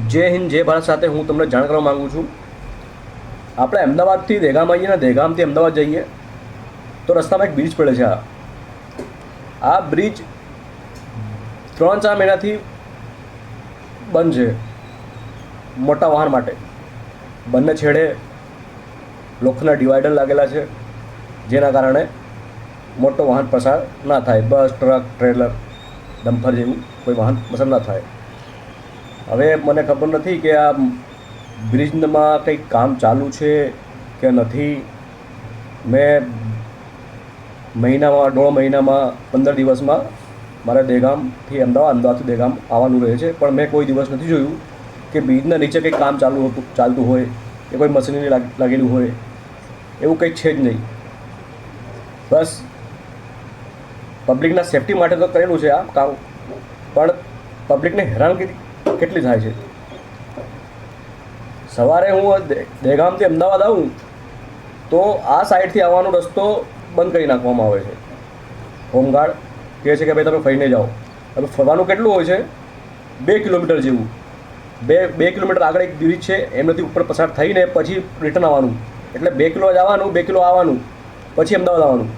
જય હિન્દ જય ભારત સાથે હું તમને જાણ કરવા માગું છું. આપણે અમદાવાદથી દહેગામ આવીએ ને દહેગામથી અમદાવાદ જઈએ તો રસ્તામાં એક બ્રિજ પડે છે. આ બ્રિજ 3-4 મહિનાથી બંધ છે મોટા વાહન માટે. બંને છેડે લોખંડના ડિવાઈડર લાગેલા છે, જેના કારણે મોટો વાહન પસાર ના થાય. બસ, ટ્રક, ટ્રેલર, ડમ્પર જેવું કોઈ વાહન પસાર ના થાય. હવે મને ખબર નથી કે આ બ્રિજમાં કંઈક કામ ચાલુ છે કે નથી. મેં મહિનામાં 1.5 મહિનામાં 15 દિવસમાં મારે દહેગામથી અમદાવાદ, અમદાવાદથી દહેગામ આવવાનું રહે છે, પણ મેં કોઈ દિવસ નથી જોયું કે બ્રિજના નીચે કંઈક કામ ચાલતું હોય કે કોઈ મશીનરી લાગેલું હોય. એવું કંઈક છે જ નહીં. બસ પબ્લિકના સેફટી માટે તો કરેલું છે આ કામ, પણ પબ્લિકને હેરાનગતિ કેટલી થાય છે. સવારે હું દહેગામથી અમદાવાદ આવું તો આ સાઈડથી આવવાનો રસ્તો બંધ કરી નાખવામાં આવે છે. હોમગાર્ડ કહે છે કે ભાઈ તમે ફરીને જાઓ. હવે ફરવાનું કેટલું હોય છે? 2 કિલોમીટર જેવું. બે કિલોમીટર આગળ એક બ્રિજ છે, એમનાથી ઉપર પસાર થઈને પછી રિટર્ન આવવાનું. એટલે 2 કિલો જવાનું, 2 કિલો આવવાનું, પછી અમદાવાદ આવવાનું.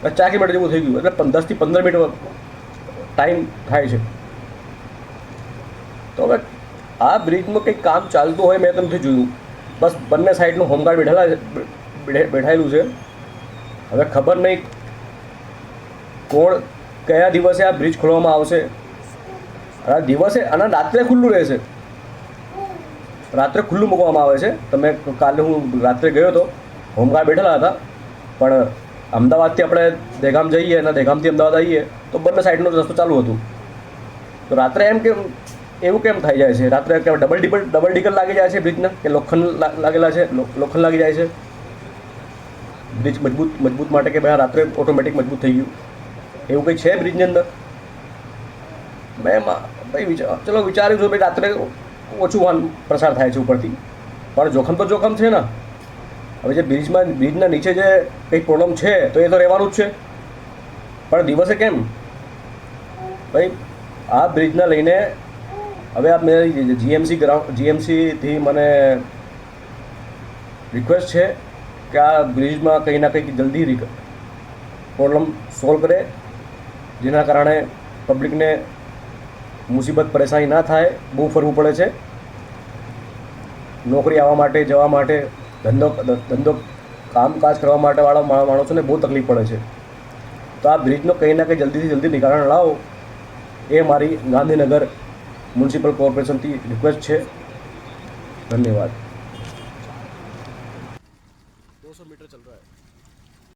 4 કિલોમીટર જેવું થઈ ગયું. એટલે 10થી 15 મિનિટ ટાઈમ થાય છે. તો હવે આ બ્રિજમાં કંઈક કામ ચાલતું હોય મેં તો નથી જોયું. બસ બંને સાઈડનું હોમગાર્ડ બેઠાયેલું છે. હવે ખબર નહીં કોણ કયા દિવસે આ બ્રિજ ખોલવામાં આવશે. આ દિવસે અને રાત્રે ખુલ્લું રહેશે. રાત્રે ખુલ્લું મૂકવામાં આવે છે. તમે કાલે હું રાત્રે ગયો હતો, હોમગાર્ડ બેઠેલા હતા, પણ અમદાવાદથી આપણે દહેગામ જઈએ અને દહેગામથી અમદાવાદ આવીએ તો બંને સાઈડનો રસ્તો ચાલુ હતું. તો રાત્રે એવું કેમ થઈ જાય છે? રાત્રે કે ડબલ ડીકર લાગી જાય છે બ્રિજના, કે લોખંડ લાગેલા છે, લોખંડ લાગી જાય છે બ્રિજ મજબૂત માટે, કે ભાઈ રાત્રે ઓટોમેટિક મજબૂત થઈ ગયું. એવું કંઈ છે બ્રિજની અંદર? મેં ભાઈ ચલો વિચાર્યું છું ભાઈ રાત્રે ઓછું વાહન પ્રસાર થાય છે ઉપરથી, પણ જોખમ તો જોખમ છે ને. હવે જે બ્રિજના નીચે જે કંઈ પ્રોબ્લેમ છે તો એ તો રહેવાનું જ છે, પણ દિવસે કેમ? ભાઈ આ બ્રિજના લઈને હવે આ મેં જીએમસીથી મને રિક્વેસ્ટ છે કે આ બ્રિજમાં કંઈ ના કંઈક જલ્દી પ્રોબ્લેમ સોલ્વ કરે, જેના કારણે પબ્લિકને મુસીબત પરેશાની ના થાય. બહુ ફરવું પડે છે નોકરી આવવા માટે, જવા માટે, ધંધો કામકાજ કરવા માટે વાળા માણસોને બહુ તકલીફ પડે છે. તો આ બ્રિજનો કંઈ ના કંઈ જલ્દીથી જલ્દી નિવારણ લાવો, એ મારી ગાંધીનગર म्यूनसिपल कॉर्पोरेशन की रिक्वेस्ट है. धन्यवाद. 200 मीटर चल रहा है.